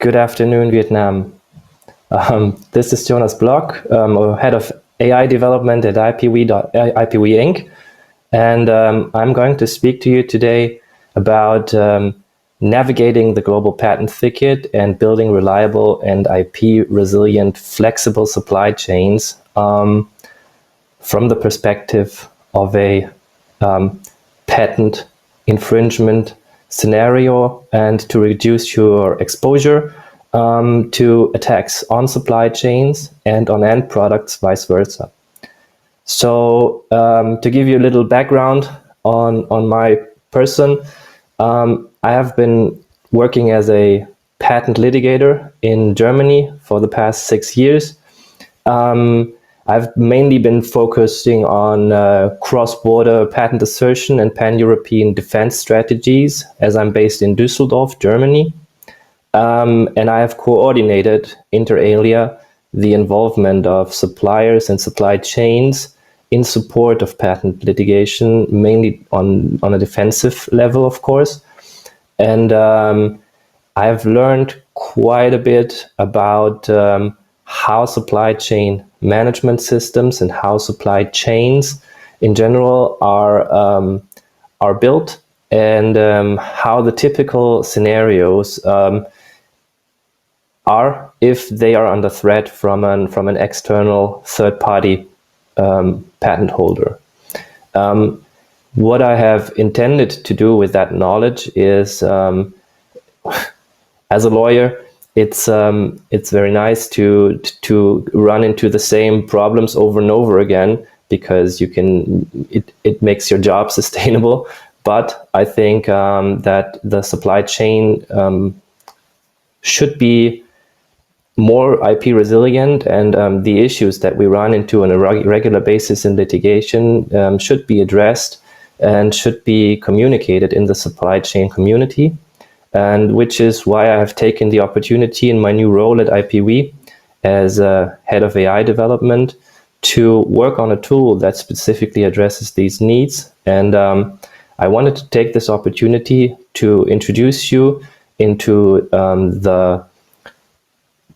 Good afternoon, Vietnam. This is Jonas Block, head of AI development at IPwe Inc. And I'm going to speak to you today about navigating the global patent thicket and building reliable and IP resilient, flexible supply chains from the perspective of a patent infringement scenario, and to reduce your exposure to attacks on supply chains and on end products, vice versa. So to give you a little background on my person, I have been working as a patent litigator in Germany for the past 6 years. I've mainly been focusing on cross-border patent assertion and pan-European defense strategies, as I'm based in Düsseldorf, Germany. And I have coordinated, inter alia, the involvement of suppliers and supply chains in support of patent litigation, mainly on a defensive level, of course. And I've learned quite a bit about how supply chain management systems and how supply chains in general are built, and how the typical scenarios are if they are under threat from an external third-party patent holder. What I have intended to do with that knowledge is, as a lawyer, it's very nice to run into the same problems over and over again, because it makes your job sustainable. But I think that the supply chain should be more IP resilient, and the issues that we run into on a regular basis in litigation should be addressed and should be communicated in the supply chain community. And which is why I have taken the opportunity in my new role at IPwe as head of AI development to work on a tool that specifically addresses these needs. And I wanted to take this opportunity to introduce you into the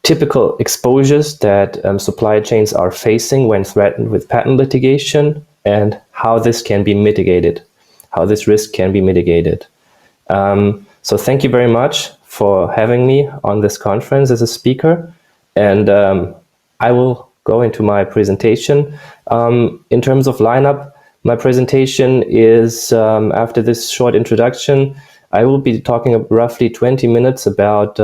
typical exposures that supply chains are facing when threatened with patent litigation, and how this can be mitigated, how this risk can be mitigated. So thank you very much for having me on this conference as a speaker, and I will go into my presentation. In terms of lineup, my presentation is, after this short introduction, I will be talking roughly 20 minutes about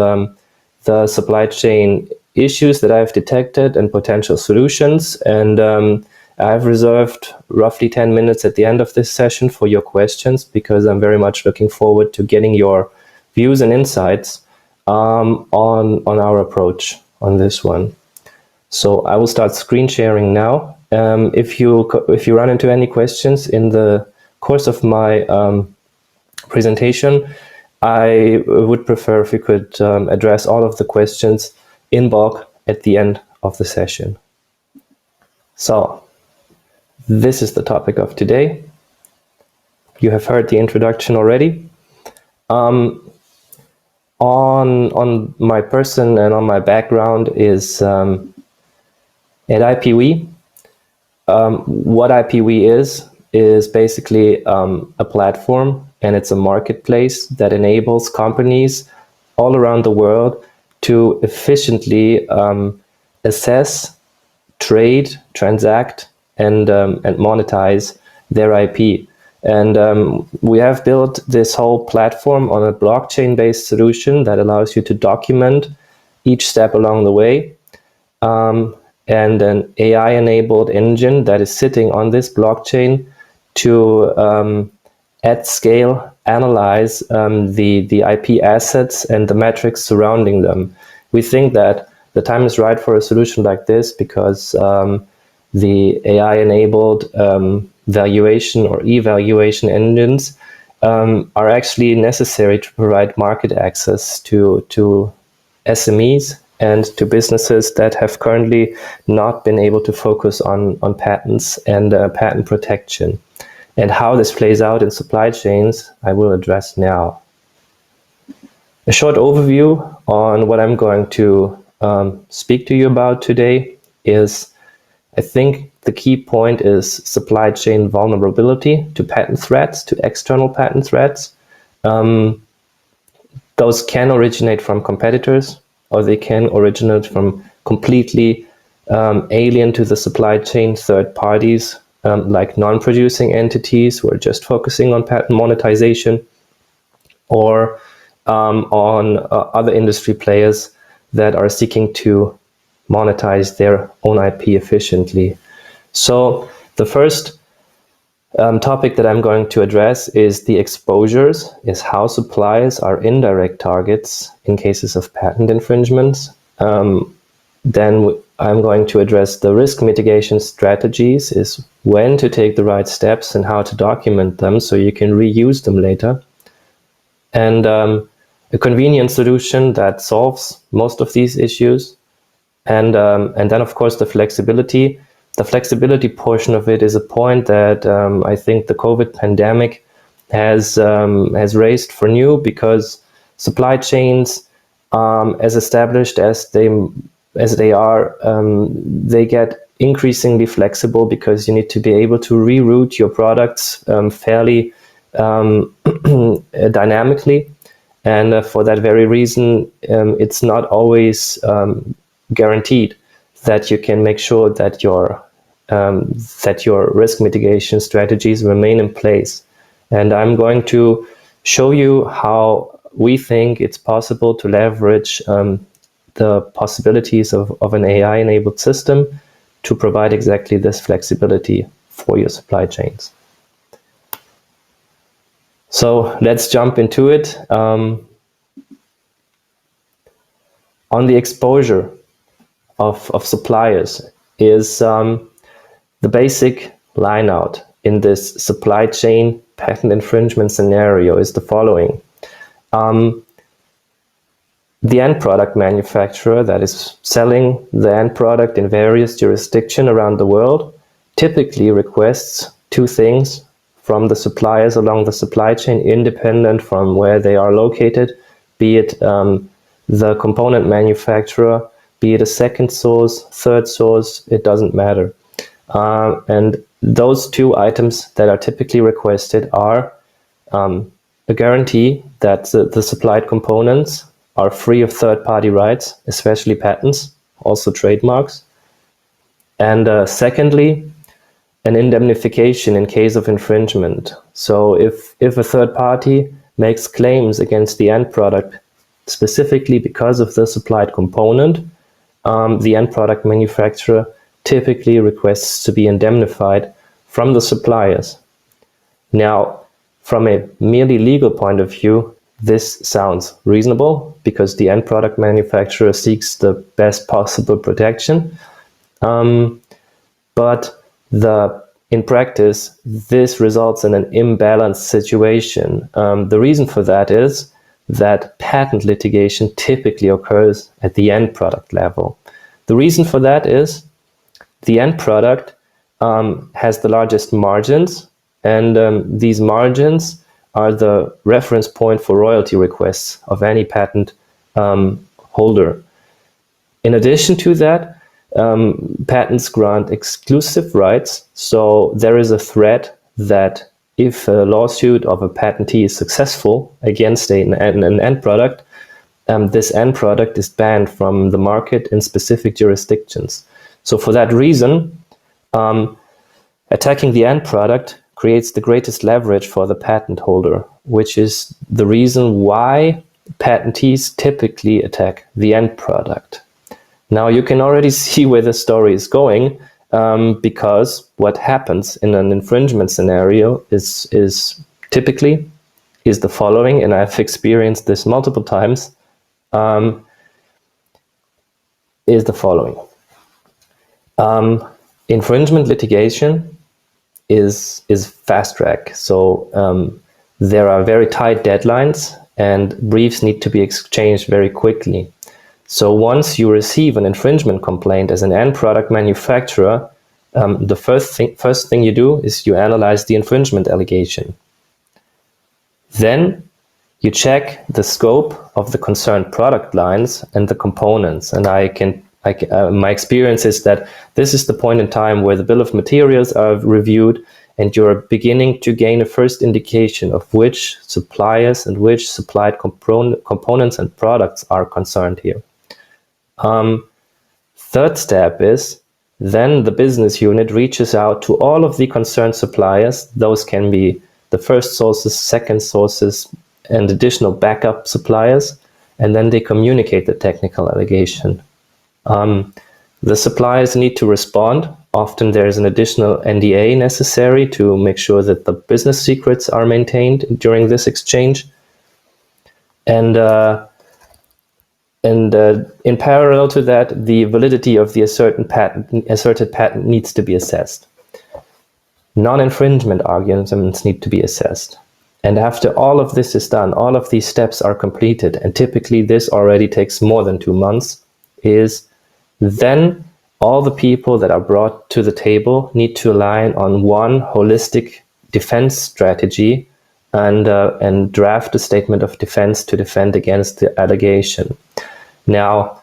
the supply chain issues that I've detected and potential solutions, and I've reserved roughly 10 minutes at the end of this session for your questions, because I'm very much looking forward to getting your views and insights on our approach on this one. So I will start screen sharing now. If you run into any questions in the course of my presentation, I would prefer if you could address all of the questions in bulk at the end of the session. So this is the topic of today. You have heard the introduction already. On my person and on my background is at IPwe. What IPwe is basically a platform, and it's a marketplace that enables companies all around the world to efficiently assess, trade, transact, and monetize their IP. And we have built this whole platform on a blockchain-based solution that allows you to document each step along the way, and an AI-enabled engine that is sitting on this blockchain to at scale analyze the IP assets and the metrics surrounding them. We think that the time is right for a solution like this, because the AI-enabled valuation or evaluation engines are actually necessary to provide market access to SMEs and to businesses that have currently not been able to focus on patents and patent protection. And how this plays out in supply chains, I will address now. A short overview on what I'm going to speak to you about today is, I think the key point is supply chain vulnerability to patent threats, to external patent threats. Those can originate from competitors, or they can originate from completely alien to the supply chain third parties, like non-producing entities who are just focusing on patent monetization, or on other industry players that are seeking to monetize their own IP efficiently. So the first topic that I'm going to address is the exposures, is how suppliers are indirect targets in cases of patent infringements. Then I'm going to address the risk mitigation strategies, is when to take the right steps and how to document them so you can reuse them later. And a convenient solution that solves most of these issues. And then, of course, the flexibility. The flexibility portion of it is a point that I think the COVID pandemic has raised for new, because supply chains, as established as they are, they get increasingly flexible, because you need to be able to reroute your products fairly dynamically. And for that very reason, it's not always guaranteed that you can make sure that your risk mitigation strategies remain in place. And I'm going to show you how we think it's possible to leverage the possibilities of an AI-enabled system to provide exactly this flexibility for your supply chains. So let's jump into it. On the exposure of suppliers is the basic line out in this supply chain patent infringement scenario is the following. The end product manufacturer that is selling the end product in various jurisdictions around the world typically requests two things from the suppliers along the supply chain, independent from where they are located, be it the component manufacturer, be it a second source, third source, it doesn't matter. And those two items that are typically requested are a guarantee that the supplied components are free of third-party rights, especially patents, also trademarks. And secondly, an indemnification in case of infringement. So if a third party makes claims against the end product specifically because of the supplied component, the end product manufacturer typically requests to be indemnified from the suppliers. Now, from a merely legal point of view, this sounds reasonable because the end product manufacturer seeks the best possible protection. But in practice, this results in an imbalanced situation. The reason for that is that patent litigation typically occurs at the end product level. The reason for that is the end product has the largest margins, and these margins are the reference point for royalty requests of any patent holder. In addition to that, patents grant exclusive rights, so there is a threat that if a lawsuit of a patentee is successful against an end product, this end product is banned from the market in specific jurisdictions. So for that reason, attacking the end product creates the greatest leverage for the patent holder, which is the reason why patentees typically attack the end product. Now you can already see where the story is going, because what happens in an infringement scenario is typically the following, and I've experienced this multiple times, is the following. Infringement litigation is fast track. So there are very tight deadlines and briefs need to be exchanged very quickly. So once you receive an infringement complaint as an end product manufacturer, the first thing you do is you analyze the infringement allegation. Then you check the scope of the concerned product lines and the components. And my experience is that this is the point in time where the bill of materials are reviewed and you're beginning to gain a first indication of which suppliers and which supplied components and products are concerned here. Third step is then the business unit reaches out to all of the concerned suppliers. Those can be the first sources, second sources, and additional backup suppliers, and then they communicate the technical allegation. The suppliers need to respond. Often there is an additional NDA necessary to make sure that the business secrets are maintained during this exchange. And in parallel to that, the validity of the asserted patent needs to be assessed. Non-infringement arguments need to be assessed. And after all of this is done, all of these steps are completed, and typically this already takes more than 2 months, then all the people that are brought to the table need to align on one holistic defense strategy and draft a statement of defense to defend against the allegation. Now,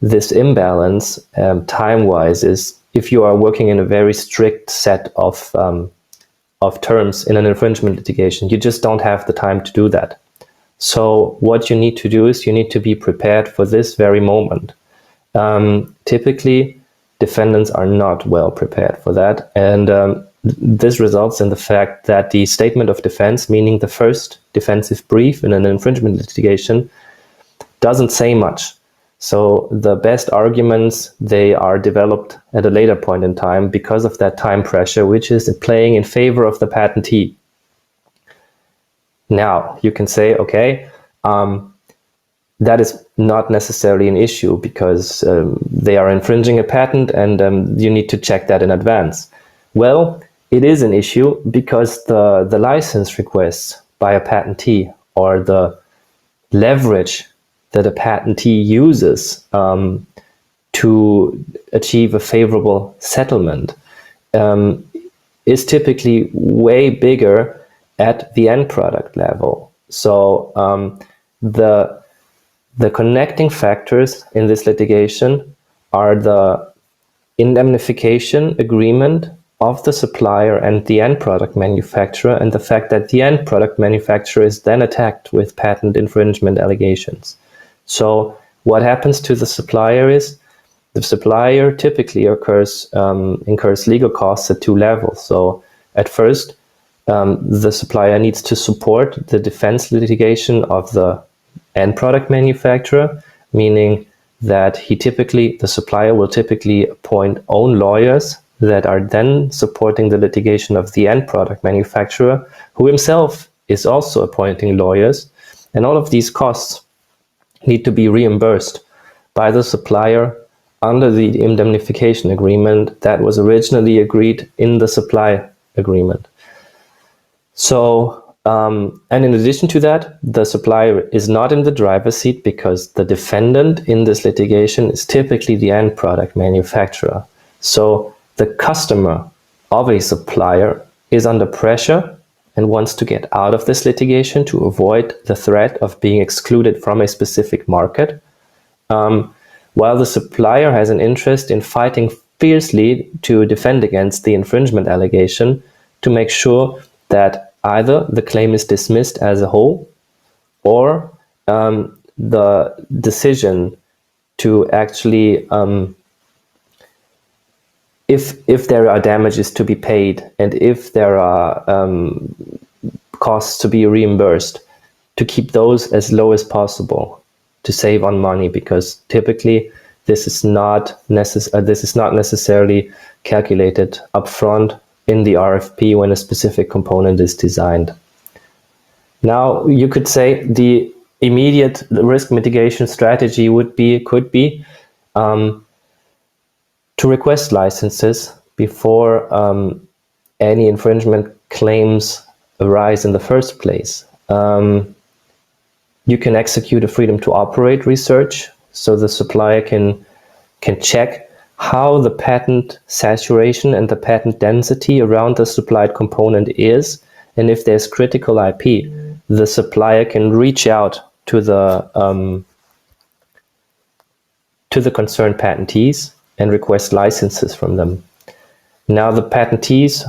this imbalance, time-wise, is if you are working in a very strict set of terms in an infringement litigation, you just don't have the time to do that. So what you need to do is you need to be prepared for this very moment. Typically, defendants are not well prepared for that, and this results in the fact that the statement of defense, meaning the first defensive brief in an infringement litigation, doesn't say much. So the best arguments, they are developed at a later point in time because of that time pressure, which is playing in favor of the patentee. Now, you can say, okay, that is not necessarily an issue because they are infringing a patent and you need to check that in advance. Well, it is an issue because the license requests by a patentee or the leverage that a patentee uses to achieve a favorable settlement is typically way bigger at the end product level. So the connecting factors in this litigation are the indemnification agreement of the supplier and the end product manufacturer, and the fact that the end product manufacturer is then attacked with patent infringement allegations. So what happens to the supplier is the supplier typically incurs legal costs at 2 levels. So at first, the supplier needs to support the defense litigation of the end product manufacturer, meaning that the supplier will typically appoint own lawyers that are then supporting the litigation of the end product manufacturer, who himself is also appointing lawyers. And all of these costs need to be reimbursed by the supplier under the indemnification agreement that was originally agreed in the supply agreement. So, and in addition to that, the supplier is not in the driver's seat because the defendant in this litigation is typically the end product manufacturer. So the customer of a supplier is under pressure and wants to get out of this litigation to avoid the threat of being excluded from a specific market, while the supplier has an interest in fighting fiercely to defend against the infringement allegation to make sure that either the claim is dismissed as a whole or the decision to actually, if there are damages to be paid and if there are costs to be reimbursed, to keep those as low as possible to save on money, because typically this is not necessarily calculated upfront in the RFP when a specific component is designed. Now, you could say the immediate risk mitigation strategy could be to request licenses before any infringement claims arise in the first place. You can execute a freedom to operate research, so the supplier can check how the patent saturation and the patent density around the supplied component is, and if there's critical IP, the supplier can reach out to the concerned patentees and request licenses from them. Now, the patentees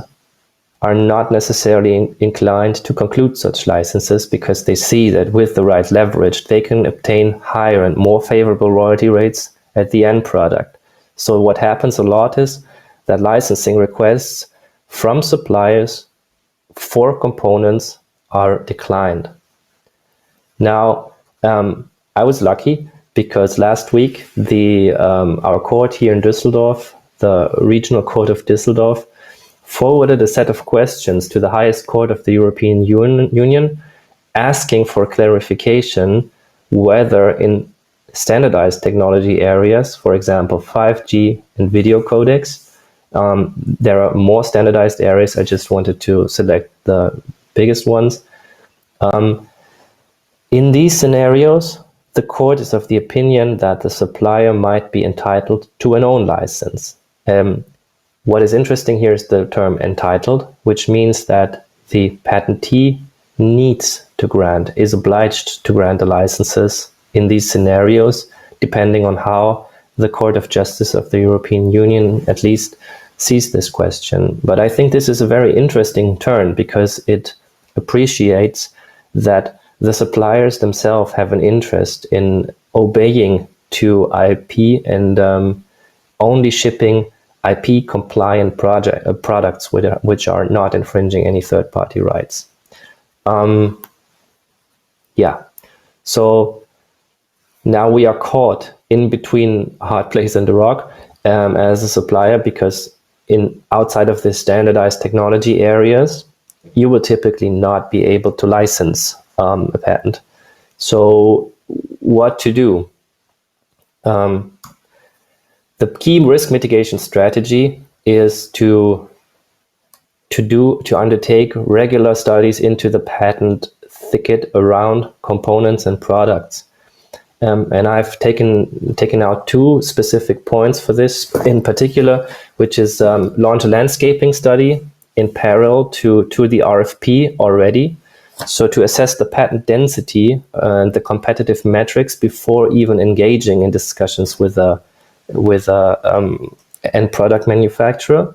are not necessarily inclined to conclude such licenses because they see that with the right leverage, they can obtain higher and more favorable royalty rates at the end product. So what happens a lot is that licensing requests from suppliers for components are declined. Now, I was lucky because last week our court here in Düsseldorf, the Regional Court of Düsseldorf, forwarded a set of questions to the highest court of the European Union asking for clarification whether in standardized technology areas, for example 5G and video codecs, there are more standardized areas. I just wanted to select the biggest ones. In these scenarios, the court is of the opinion that the supplier might be entitled to an own license. What is interesting here is the term entitled, which means that the patentee is obliged to grant the licenses in these scenarios, depending on how the Court of Justice of the European Union at least sees this question. But I think this is a very interesting turn because it appreciates that the suppliers themselves have an interest in obeying to IP and only shipping IP compliant products which are not infringing any third-party rights. So now we are caught in between a hard place and a rock as a supplier, because outside of the standardized technology areas, you will typically not be able to license a patent. So what to do? The key risk mitigation strategy is to undertake regular studies into the patent thicket around components and products. And I've taken out two specific points for this in particular, which is launch a landscaping study in parallel to the RFP already. So to assess the patent density and the competitive metrics before even engaging in discussions with a end product manufacturer,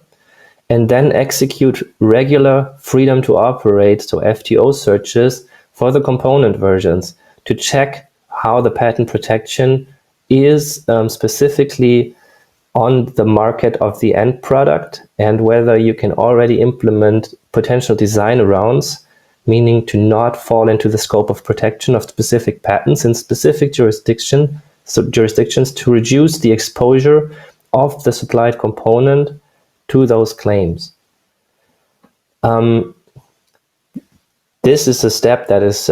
and then execute regular freedom to operate, so FTO searches for the component versions to check how the patent protection is specifically on the market of the end product, and whether you can already implement potential design arounds, meaning to not fall into the scope of protection of specific patents in specific jurisdictions to reduce the exposure of the supplied component to those claims. This is a step that is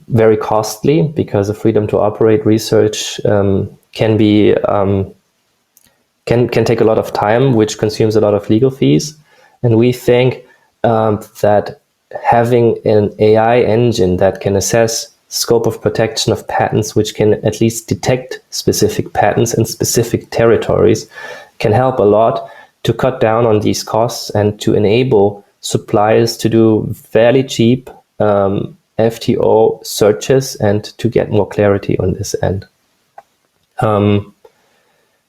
very costly because the freedom to operate research can take a lot of time, which consumes a lot of legal fees. And we think that having an AI engine that can assess scope of protection of patents, which can at least detect specific patents in specific territories, can help a lot to cut down on these costs and to enable suppliers to do fairly cheap FTO searches and to get more clarity on this end.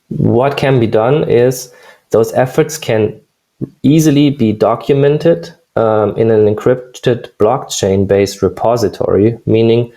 What can be done is those efforts can easily be documented in an encrypted blockchain-based repository, meaning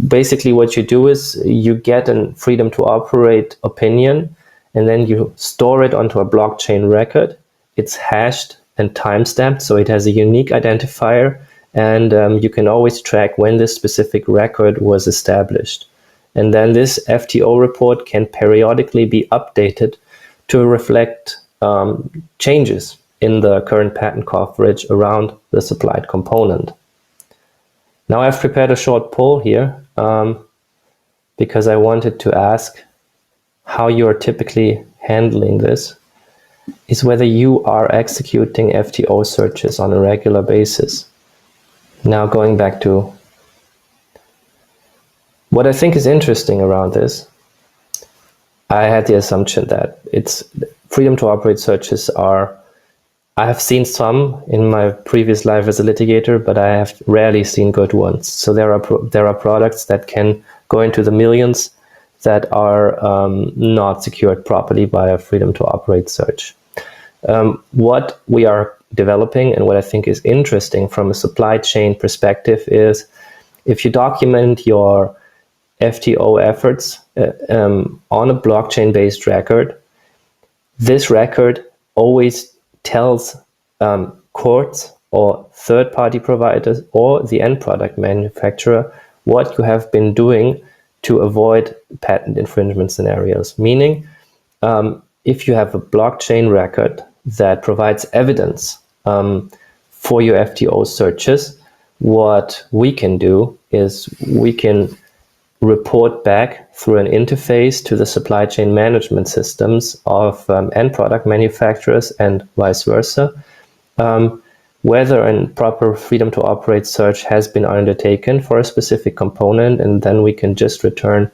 basically what you do is you get a freedom to operate opinion and then you store it onto a blockchain record. It's hashed and timestamped, so it has a unique identifier, and you can always track when this specific record was established. And then this FTO report can periodically be updated to reflect changes in the current patent coverage around the supplied component. Now I've prepared a short poll here because I wanted to ask how you are typically handling this, is whether you are executing FTO searches on a regular basis. Now going back to what I think is interesting around this, I had the assumption that freedom to operate searches are I have seen some in my previous life as a litigator, but I have rarely seen good ones. So there are products that can go into the millions that are not secured properly by a freedom to operate search. What we are developing and what I think is interesting from a supply chain perspective is if you document your FTO efforts on a blockchain-based record, this record always tells courts or third-party providers or the end product manufacturer what you have been doing to avoid patent infringement scenarios. Meaning, if you have a blockchain record that provides evidence for your FTO searches, what we can do is we can report back through an interface to the supply chain management systems of end product manufacturers and vice versa, whether a proper freedom to operate search has been undertaken for a specific component, and then we can just return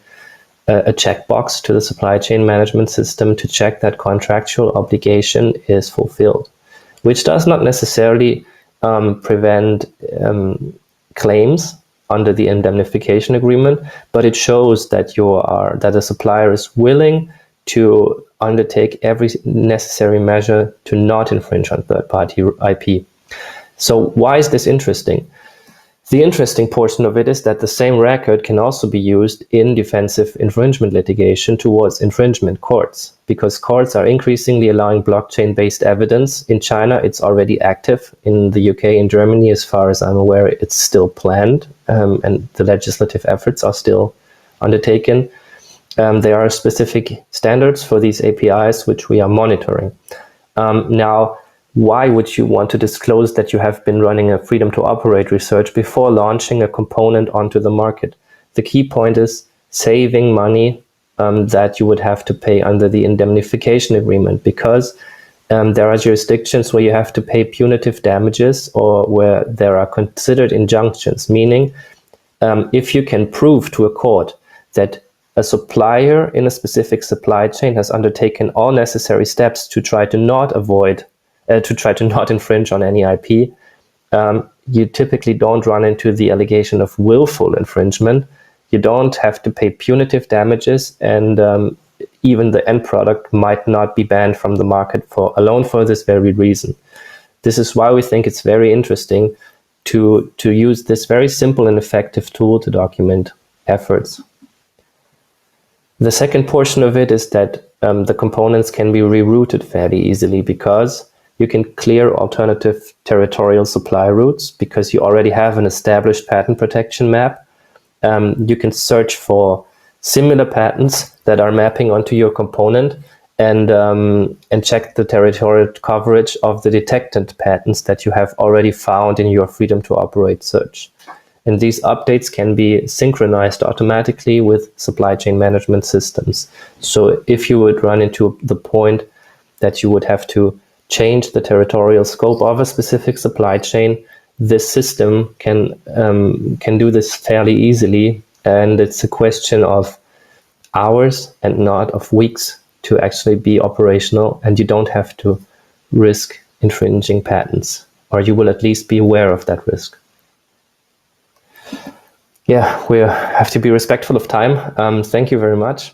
a checkbox to the supply chain management system to check that contractual obligation is fulfilled, which does not necessarily prevent claims under the indemnification agreement, but it shows that that a supplier is willing to undertake every necessary measure to not infringe on third-party IP. So why is this interesting? The interesting portion of it is that the same record can also be used in defensive infringement litigation towards infringement courts, because courts are increasingly allowing blockchain-based evidence. In China, it's already active. In the UK and Germany, as far as I'm aware, it's still planned, and the legislative efforts are still undertaken. There are specific standards for these APIs, which we are monitoring. Now, why would you want to disclose that you have been running a freedom to operate research before launching a component onto the market? The key point is saving money that you would have to pay under the indemnification agreement, because there are jurisdictions where you have to pay punitive damages or where there are considered injunctions, meaning if you can prove to a court that a supplier in a specific supply chain has undertaken all necessary steps to try to not infringe on any IP, you typically don't run into the allegation of willful infringement. You don't have to pay punitive damages, and even the end product might not be banned from the market for this very reason. This is why we think it's very interesting to use this very simple and effective tool to document efforts. The second portion of it is that the components can be rerouted fairly easily, because you can clear alternative territorial supply routes because you already have an established patent protection map. You can search for similar patents that are mapping onto your component and check the territorial coverage of the detected patents that you have already found in your freedom to operate search. And these updates can be synchronized automatically with supply chain management systems. So if you would run into the point that you would have to change the territorial scope of a specific supply chain, this system can do this fairly easily, and it's a question of hours and not of weeks to actually be operational, and you don't have to risk infringing patents, or you will at least be aware of that risk. Yeah, we have to be respectful of time. Thank you very much.